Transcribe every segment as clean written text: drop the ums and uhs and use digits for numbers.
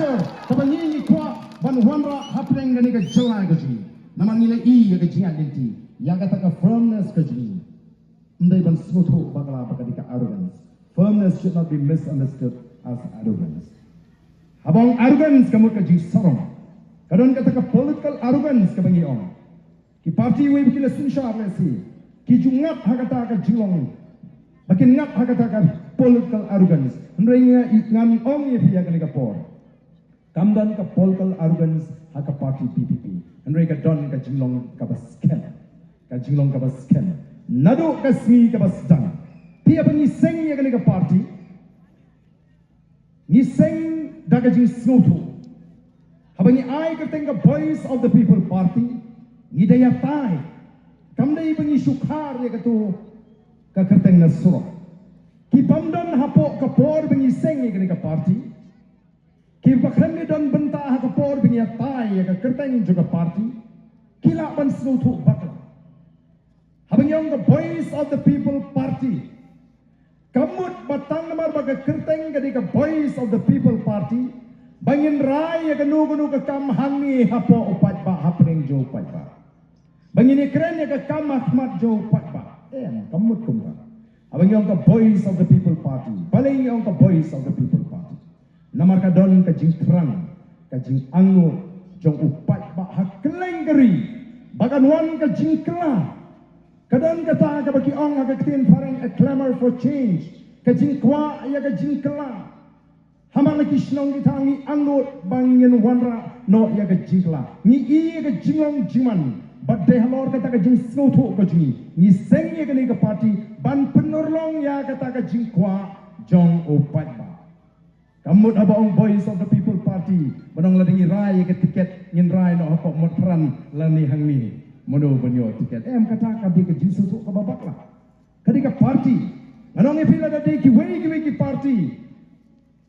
culture kabangi kwa ban wanra hapeng gani ka jala ka ji namangila I ka ji identity ya ka taka firmness ka ji ndai ban smutho bakala bakadi ka arrogance. Firmness should not be misunderstood as arrogance. Habang arrogance kamu ka ji sarong kadon ka taka political arrogance kabangi ong ki party we bikila sunshar lesi ki jungat hakata ka jilong bakin ngat hakata ka political arrogance ndrenga ngan ong ye pia ka por kamdan ka political arrogance haka party PPP ndrenga don ka jilong ka basken ka jilong ka basken nado ka smi ka basdang pia bangi seng ye ka party ni seng daga jing snotu habang ai ka tenga voice of the people party ni daya tai kamdai bangi sukhar ye ka tu ka kerteng na suro ki pamdon hapo ka por bangi seng ye ka party ki bakhani don benta ha ka por bangi tai ye ka kerteng juga party kila ban snotu bakla habang yung the voice of the people party kamut batang namar baga kerteng ka voice of the people party bangin rai ya kanu ka kam hangi hapo upat ba hapring jo upat ba bangin ikren ya ka kam ahmad jo upat ba kamut kumba abang yung ka voice of the people party baling yung ka voice of the people party namar ka don ka jing terang ka jing angu jong upat ba hakleng geri bagan wan ka jing kela kadon ka ta ka baki ong ka tin parang a clamor for change ka jing kwa ya ka jing kela hamang kisnong gitangi angot bangin wanra no ya ka jingla ni I ka jinglong jiman but de halor kata ka jing snotho ka jingi ni seng ya ka party ban penurlong ya kata ka jingkwa jong opat ba kamut abaong voice of the people party manong ladingi rai ka tiket ngin rai no hapok mot peran lani hangmi mono banyo tiket kata ka di ka jing snotho ka babakla kadika party manong ipila da de ki wei ki party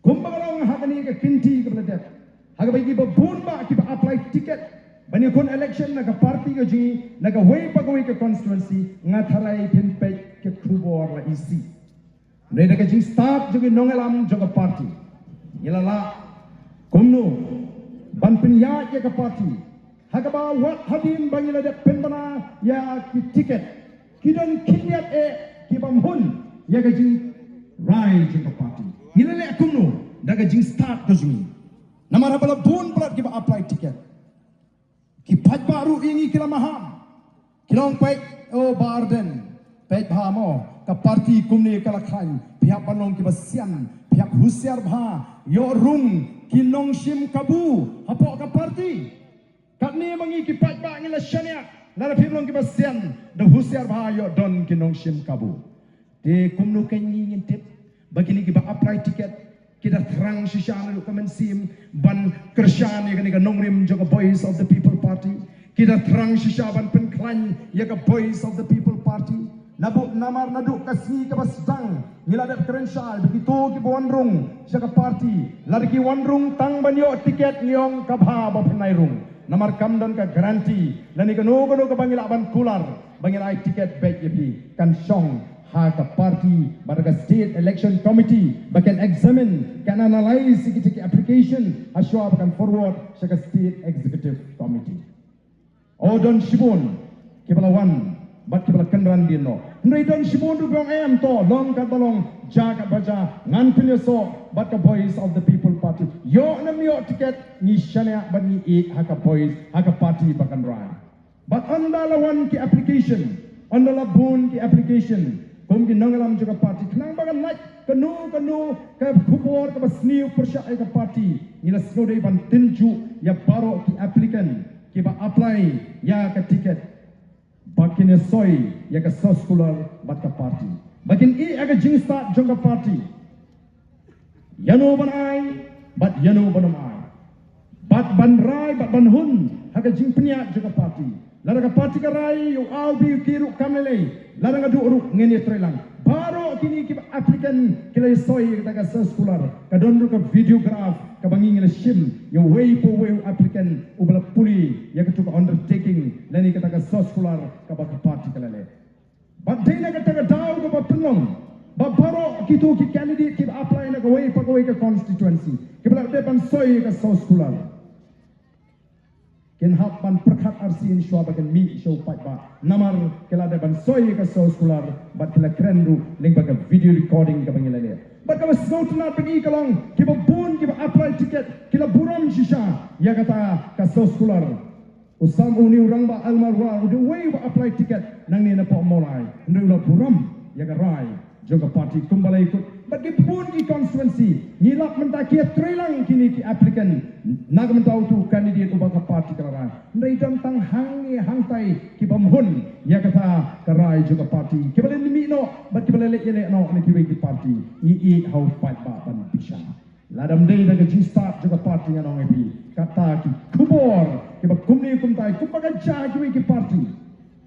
kumbagalong hakani ka kinti ka bladet haga bagi ba bunba ki ba apply ticket bani kon election naga party ka ji naga way pagaway ka constituency nga tharai pinpe ke khubor la isi ne naga ji start jogi nongelam joga party ilala kumno ban pinya ya ka party haga ba wat hadin bangila de penbana ya ki ticket kidon kinyat ki bamhun ya ka ji rai joga party Nilale akumno daga jing start kazumi. Namara bala bun berat kita apply tiket. Kipat baru ini kila maham. Kilong pek oh barden pek bahamo ka parti kumni kalakhan pihak panong kiba sian pihak husiar bah yo rum kinong sim kabu hapo ka parti. Katni mangi kipat ba ngila syania nara pimlong kiba sian the husiar bah yo don kinong sim kabu. De kumno kenyi ngintip bagi kita apply tiket kita terang sisana lu kemensim ban kersyane ka nongrim juga voice of the people party kita terang sisaban penklan ya ka voice of the people party nabu namar nadu kasih ka basdang ngiladat kerensal begitu ki wanrung siya ka party largi wanrung tang banyo tiket ngiyong kabha ba penairung namar kamdan ka garanti lani ka no ka bangilaban kular bangilai tiket baik yepi kan song haka party baraga state election committee bakan examine can analyze the application aswa bakan forward sa state executive committee odon shibon kibalawan bat kibala kanran dino ndai don shibon du bong am to long kat balong jaga baja ngan pilso bat ka voice of the people party yo nam yo ticket ni shania bani e haka voice haka party bakan rai but andalawan ki application andala bun ki application Kung ginangalam juga parti, kenang bagan like kanu ke kubor ke basniu persya ke parti, nila snodai ban tinju ya baro ki applicant ki ba apply ya ke tiket, bakin soy ya ke soskular bat ke parti, bakin I aga jing start juga parti, yano ban ai, bat yano banam ai, bat ban rai bat ban hun, aga jing peniat juga parti. Larang parti karai yo albi kiru kamele larang adu uruk ngene trelang baro kini ki applicant kila soy kita ka sekolah ka donru ka videograph ka bangi ngene sim yo way po way applicant ubala puli ya ka tuka undertaking lani kita ka sekolah ka ba parti kalale but dina ka taga daw ka ba penong Babaro kitu ki candidate ki apply na pagawai ka constituency. Kibla depan soy ka so scholar. Ken hapan perkat arsi in shwa bagan mi show pat ba. Namar kila depan soy ka so scholar bat kila krendu ling baga video recording ka bangilale. Bat ka snot na pergi kalong kiba bun kiba apply ticket kila buram shisha ya kata ka so scholar. Usam uni urang ba almarwa udah way ba apply ticket nang ni na po morai. Ndu la buram ya ka rai. Juga parti kembali ikut bagi pun di konstituensi nilap mentakia trelang kini ki applicant nak mentau tu kandidat ubah ke parti kelaran ndai tentang hangi hangtai ki bamhun ya kata karai juga parti kibale nimi no bat kibale le no ni ki parti i how pat ba ban bisa ladam dei daga ji start juga parti nganong epi kata ki kubor ki ba kumni kumtai kumpaga ja ki parti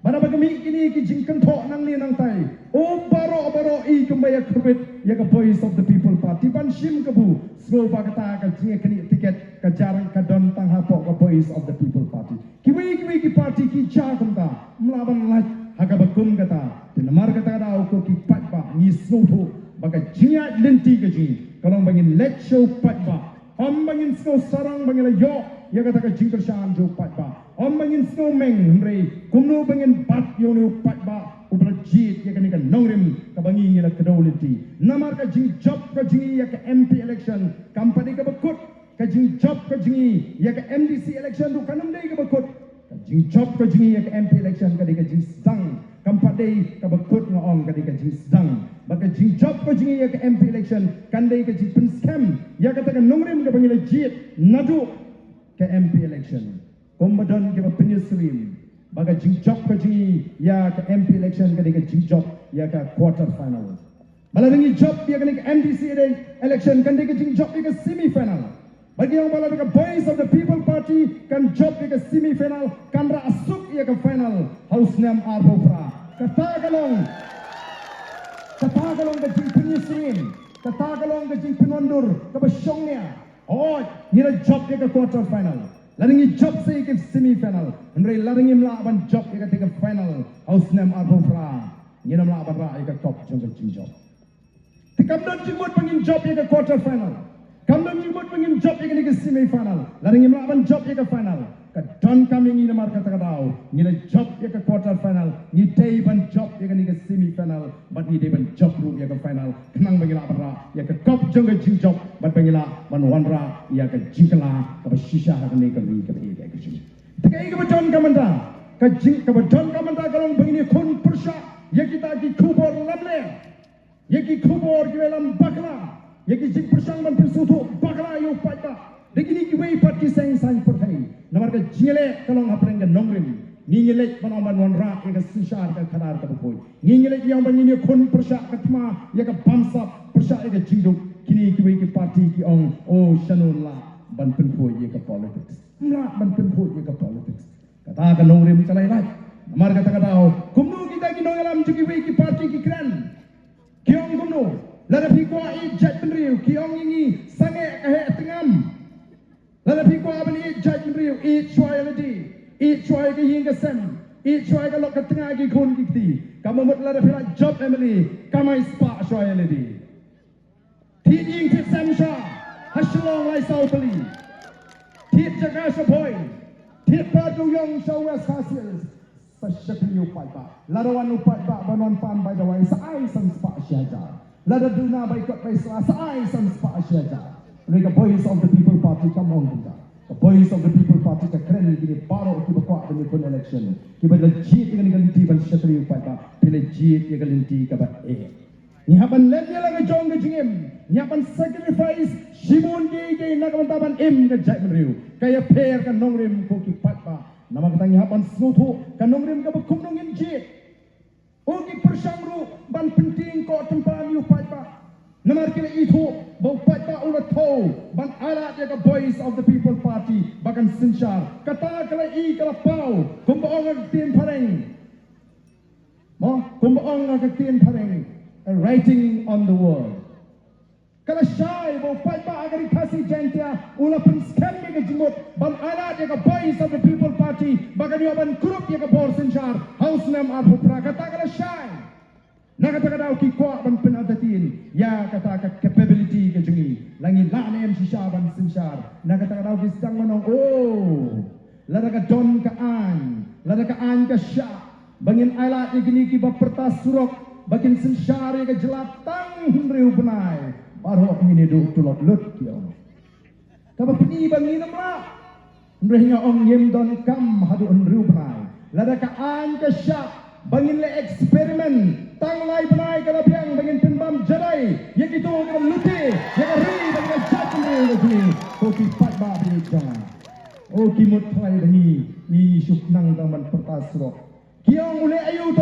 mana bagami kini ki jingkan thok nang ni nang tai o baro i kumbaya kerbit ya ka voice of the people party ban shim kabu slow ba kata ka jinga kini tiket ka jarang ka don tang hapok ka voice of the people party kiwi ki party ki ja kumta mlaban laj haga bakum kata tinamar kata da ko ki pat ba ni slow tho baga jinga lenti ka ji kalong bangin let show pat ba om bangin slow sarang bangila yo ya kata ka jingkar shan jo pat ba om bangin slow meng mrei kumno bangin bat yo ni pat ba ubra jit ya kani ka nongrim ka bangi ni la kedoliti namar ka jing job ka jingi ya ka MP election company ka bakut ka jing job ka jingi ya ka MDC election tu kanam dei ka bakut ka jing job ka jingi ya ka MP election ka dei ka jing sedang company ka bakut ngong ka dei ka jing sedang baka jing job ka jingi ya ka MP election kan dei ka jing pen scam ya ka ta ka nongrim ka bangi la jit nadu ke MP election komadon ke penyesrim baga jing job ka jingi ya ka MP election ka dika jing job ya ka quarter final balaringi job ya ka MDC election kan dika jing job ya ka semi final bagi yang bala ka voice of the people party kan job ya ka semi final kan ra asuk ya ka final house name arbofra katagalong ka jing penyesrim katagalong ka jing penondur ka basyongnya oh nira job ya ka quarter final laringi job sa ikip semi-final. Andrei laringi melaban job ika tika final. House name arbofra. Ngina melaban ra ika top jangka jing job. Tikamdan jingmut pangin job ika quarter final. Kamdan jingmut pangin job ika nika semi-final. Laringi melaban job ika final. Kadon kami ngina marka takadao. Ngina job ika quarter final. Ngidei ban job ika nika semi-final. But ngidei ban job ru ika final. Kenang bagi laban ra. Ika top jangka jing job. But bagi la ban wanra ika jingkala. Kapa shisha ka nika ri ka ika ika jing. Tika ika bajon kamanda. Ka jing ka bajon kamanda kalong bangini kun persya. Ya kita ki kubor lamle. Ya ki kubor ki velam bakla. Ya ki jing persang ban pensutu bakla yo paita. Degini ki wei parti sang sang pertai. Namar ka jile kalong hapreng ka nongrim. Ngingilek panoman wanra ya ka sishar ka kadar ka bukoi. Ngingilek yang bangini kun persya ka tma ya ka bamsap persya ya ka jingduk. Kini ki wei ki parti ki ong oh shanun la ban penpoi ya ka politics. Mla ban penpoi ya ka politics. Kata ka nongrim kalai lai. Namar kata kadao kumnu kita ki nongalam ki wei ki parti ki kran. Kiong kumnu lada pikwa i jat penriu kiong ingi sange kahe tengam. Lada pikwa abani i jat penriu i chwai ladi i chwai ke hingga sem i chwai ke lok ke tengah ki kun kiti kamu mut lada pila job emily kamai spa chwai ladi ti ying ti sem sha hashlong lai sau pali ti jaga shapoy ti padu yong shaw west hasil Sashapin upat ba, larawan upat ba banon pan by the way sa ay san spa siya. Lada duna by kot by sa ay san spa siya. Mereka voice of the people party come on kita. The voice of the people party ka keren gini baro kita kuat dengan pun election. Kita legit dengan galinti ban shatri upat ba, legit dengan galinti ka ba Ni haban lenya lang jong ka jingim. Ni haban sacrifice shibun gi nakamantaban ka jai menriu. Kaya pair ka nongrim ko ki pat ba. Nama kita ngihapan senutu kanong rim ka bakum nong injit. Ugi persyangru ban penting ko tempat ni upat ba. Namar kila itu bau upat ba ulat tau ban alat ya ka voice of the people party bakan sinsyar. Kata kala i kala pau kumbaong ang tien pareng. Mo kumbaong ang tien pareng. A writing on the wall. Kala syai bau upat ba agar ikasi jentia ula penskam ya ka jimut ban alat ya ka voice of the people party bagan yaban kurup ya ka bor sinsyar house name arpu prakata kala syai Nakata-kata ki kwa ban penatatin ya kata ka capability ke jungi langi lane em shisha ban sinshar nakata-kata ki sang manong lada ka don ka an ka sha bangin ailat igini ki ba pertas surok bakin sinshar ya ka jelatang riu benai baru ini do tulok lut ki om ka ba pini bangin amla ndrehnya ong yem don kam hadu riu benai lada ka an ka sha bangin le eksperimen tang lai benai kalau biang bangin penbam jadai yang itu kalau luti yang ri bangin jatuh ni koki pat ba bi jangan kimut trai bani ni syuk nang daman pertasro kiong ule ayu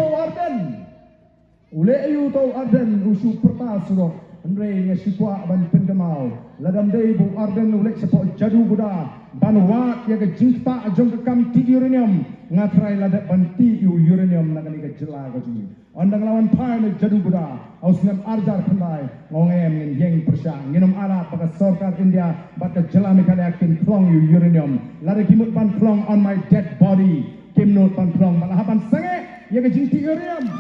to arden usu pertasro andre nga sipwa ban pendemau ladam dei bu arden ule sepo jadu buda ban wat ya ke jingta jong ke kam ti uranium ngatrai ladak ban ti uranium nagani ke jela ka ji ondang lawan pai ne jadu buda aus ngam arjar pandai ngongem ngin yeng persang nginum alat baka sorkar India baka jela me kale akin klong uranium ladak kimut ban klong on my dead body kimnot ban klong balahaban sange ya ke jingti uranium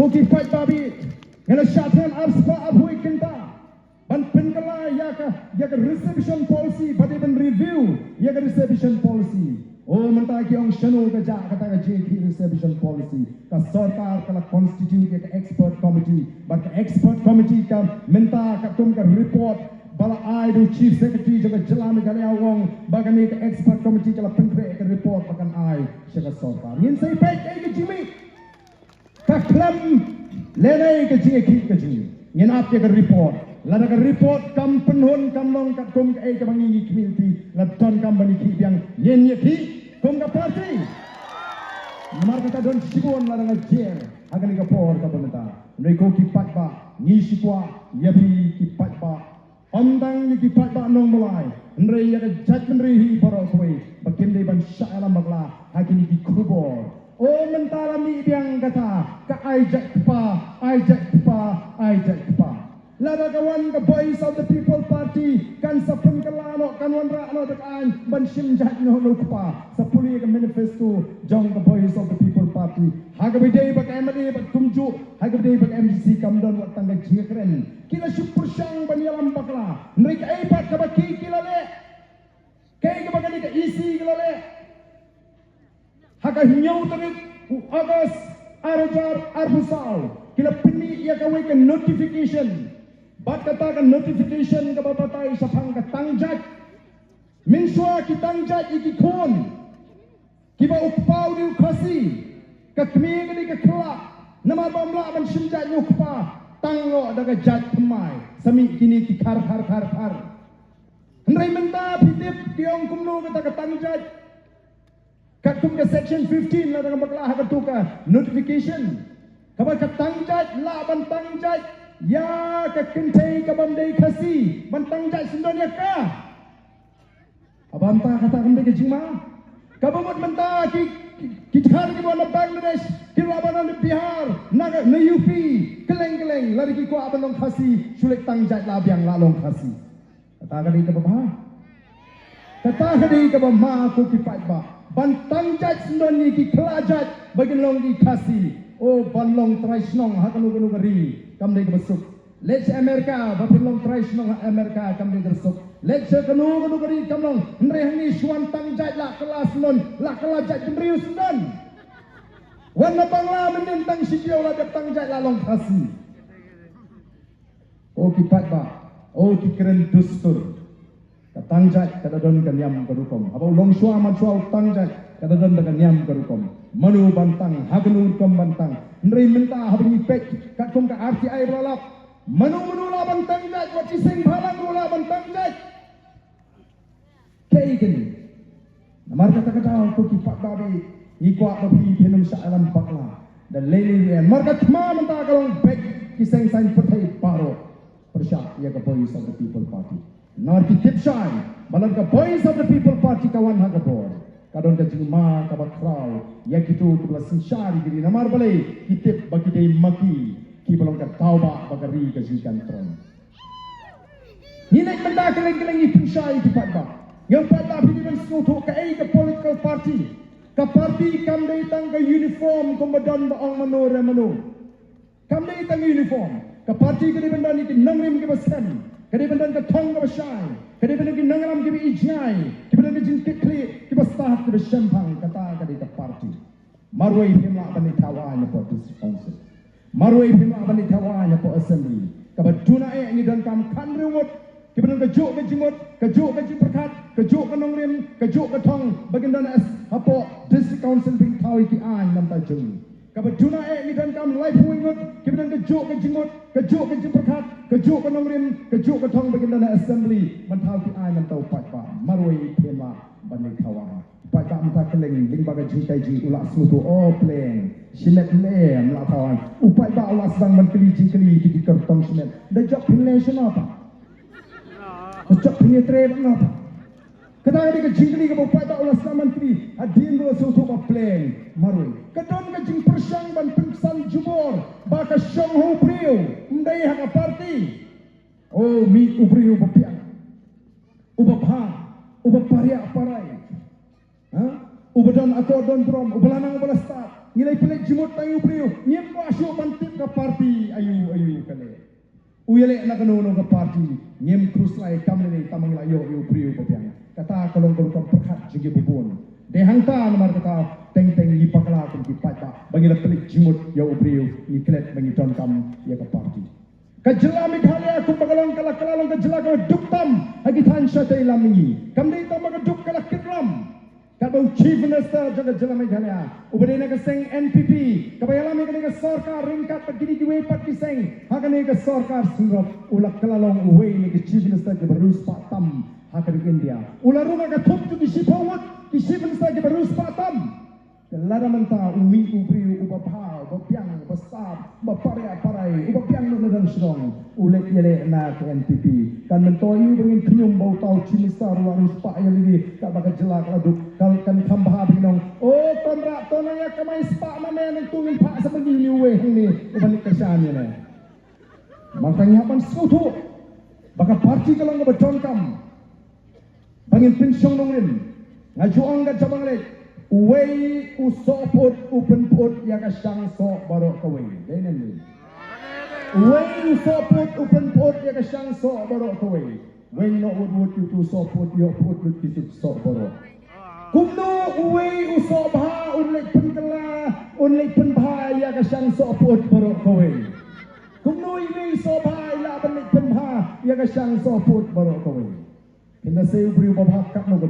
koki fight babi ngela syatan arspa abhui kinta ban penkala ya ka reception policy bade ban review ya ka reception policy mentah ki ong shanu ka ja kata ka JP reception policy ka sarkar kala constitute ya ka expert committee ban ka expert committee ka mentah ka tum ka report bala ai do chief secretary jaga jalan kali awong bagani ka expert committee kala penkre ka report bakan ai jaga sarkar ngin sai baik ai ka jimi ka klam lenai ke jinge ki ke jinge nyen ap ke report la da report kam penhun kam long kat kum ke ke bangi community la don kam bani ki yang nyen ye ki kum ka party namar kata don sibon la da jer agali ka por ka banta nei ko ki pat ba ni sipwa ye pi ki pat ba ondang ni ki pat ba nong mulai ndre ya ka judgment ri hi poro koi bakim dei ban sha alam bagla hakini ki kubor mentara mi biang kata ka ajak pa lada kawan ka voice of the people party kan sapun kalano kan wan rakno dekan ban sim jat no pa sapuli ka manifesto jong the voice of the people party haga bidai bak MD bak tumju haga bidai bak MCC kam don wat tangga jikren kila syukur syang ban yalam bakla nrik ai pat ka baki kila le kai ka bakani ka isi kila le haka hinyau tangit Agas Arajar Arbusal kila pini ia kawai ke notification bat katakan notification ke babatai sapang ke tangjat minsua ki tangjat iki kon kiba ukpau di ukasi ke kemi ke kelak nama bamla ban simjat ukpa tanglo daga jat pemai sami kini ki khar hendrai menta pitip tiong kumno kata ke tangjat katum ke section 15 la dengan baklah katu ka notification kabal ka tangjat la ban tangjat ya ka kentai ka bandai khasi ban tangjat sindonya ka abanta kata kende ke jima kabamut menta ki khar ki bona Bangladesh ki labana di Bihar naga na UP keleng lari ki ko abanong khasi sulik tangjat la biang la long khasi kata kadi ka baba kata kadi ka baba ko ki fight ba bantang jaj sendoni ki kelajat bagi long di kasi balong traisnong hakanu ganu gari kamde ke besuk let's America bapin long traisnong America kamde ke besuk let's kanu ganu gari kamlong nrehni swan tang jaj la kelas non la kelajat kendrius non wana bangla menentang sidio la datang jaj la long kasi ki patba ki keren dustur tangjat kada don kan yam karukom abau long shua man shua tangjat kada don kan yam karukom manu bantang hagnu kom bantang ndrei menta habni pek kat kom ka RTI rolap manu la bantang jat wat sing bhalang rola bantang jat keigen namar kata ko ki pak babi ikwa babi phenum sa alam bakla dan lele marga thma menta kalong pek ki sing sain perthai paro persya ya ka voice of the people party nor ki tipshai balan ka voice of the people party kawan hagabor kadon ka jingma ka bakrau ya kitu kubla sinshari diri namar balai kitip bagi dei maki ki balon ka tauba bagari ka jikan tron ni nek benda keleng-keleng ipshai ki patba yang patba bini ben snoto ka ai ka political party Ka parti kam dai tang ka uniform kombadon baong manore manu. Kam dai tang uniform. Ka parti ka di bandan ni nangrim ke basem. Ka di bandan ka thong ka basai. Ka di bandan ki nangram ke ijai. Ki bandan ki jin kekli ki bastat ke basempang kata ka di ka parti. Marwai himla bani tawanya po district council. Marwai himla bani tawanya po assembly. Ka baduna ni dan kam kan rewot. Ki bandan ka juk ka jingot, ka juk ka jiperkat, ka juk ka nangrim, ka juk ka thong bagindan as hapo district council bing tawi ki an nam ta jung. Kabaduna ni dan kam lai puingot, kibadan ke juk ke jingot, ke juk ke jiperkat, ke juk ke nongrim, ke juk ke thong bagindan assembly man tawi ki an nam ta pat pa marwai thema bani tawa. Pat pa mta keleng ling baga jintai ji ulak smutu o pleng. Sinet le mla tawan. Upai ba ulak sedang menteri jingkeli ki kertong sinet. Da job pinlation apa? Job penetre apa? Kadang dia jingkeli ke bapa tak ulas menteri, adin dua suatu pleng marui. Kadang jing persang ban pingsan jubor, baka syong ho priu, mdai hak parti. Oh mi ubriu bapian. Ubapha, ubaparia parai. Ha? Ubadon akordon drum, ubalanang ubalastat. Nilai pelik jimut tayu priu, nyem pasyo bantip ke parti ayu kale. Uyele nak kenono ke parti, nyem krus lai kamne tamang layo yu priu bapian. Kata kalau perkat juga bubun. Dehangta nomor kata teng-teng di pakla kum di pata. Bagi pelik jimut ya ubriu ni klet bagi don kam ya ke parti. Kajela Meghalaya kum bagalang kalak-kalalong kajela ka duktam hagi tansya ta ilam ni. Kam dei ta magaduk kalak kitram. Kabau chief minister jaga jela Meghalaya. Ubadena ka seng NPP. Kabayala mi ka sarkar ringkat pagini kiwe pat kiseng. Hakane ka sarkar singrop ulak kalalong uwe ni ka chief minister ke berus patam. Hakari India. Ular rumah ka thop tu kisi pawat, kisi bensa ke berus patam. Kelara menta umi ubri ubapha, ubapiang besar, baparia parai, ubapiang nang strong. Ulek yele na ke NPP. Kan mentoyu bengin kenyum bau tau cimista ruang spa yang ini tak bakal jelak laduk. Kal kan tambah binong. Oh tonra tonaya kamai spa mana yang tungin pak sebegi niwe ini ubalik kesyane ne. Makanya pan sutu. Baka parti kalau ngebedon kam. Bangin pensyong nongrin ngajuang ka cabang lek uwei usopot open pot ya ka syang so barok kawai denen ni uwei usopot open pot ya ka syang so barok kawai when no would you to sopot yo pot lu kisip so barok kumno uwei usopha unlek penkala unlek penbha ya ka syang so pot barok kawai kumno uwei sopha ya benlek penbha ya ka syang so pot barok kawai. Kena saya beri babak kat no.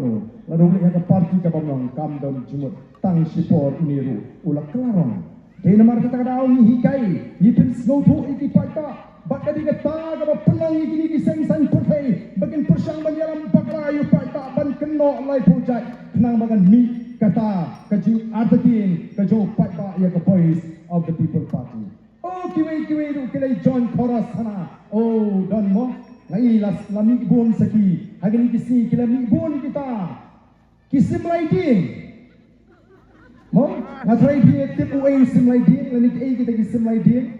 Lalu boleh ke parti ke bawang kam dan jumut tang sipor niru ulak kelarong. Kena mar kata kata ni hikai ni pin snow tu iki paita. Bak kadi kata ke penang iki ni seng sang putai. Bagian persang banyalam pakrayu paita ban keno lai pujat. Kenang bagan mi kata keju artetin keju paita ya ke voice of the people party. Oh kiwe tu kelai join chorus sana. Oh don mo. Ngai las lami bon saki hagani kisi kilami bon kita kisim laidin mo ngatrai dia tip uai sim laidin lanik ai kita kisim laidin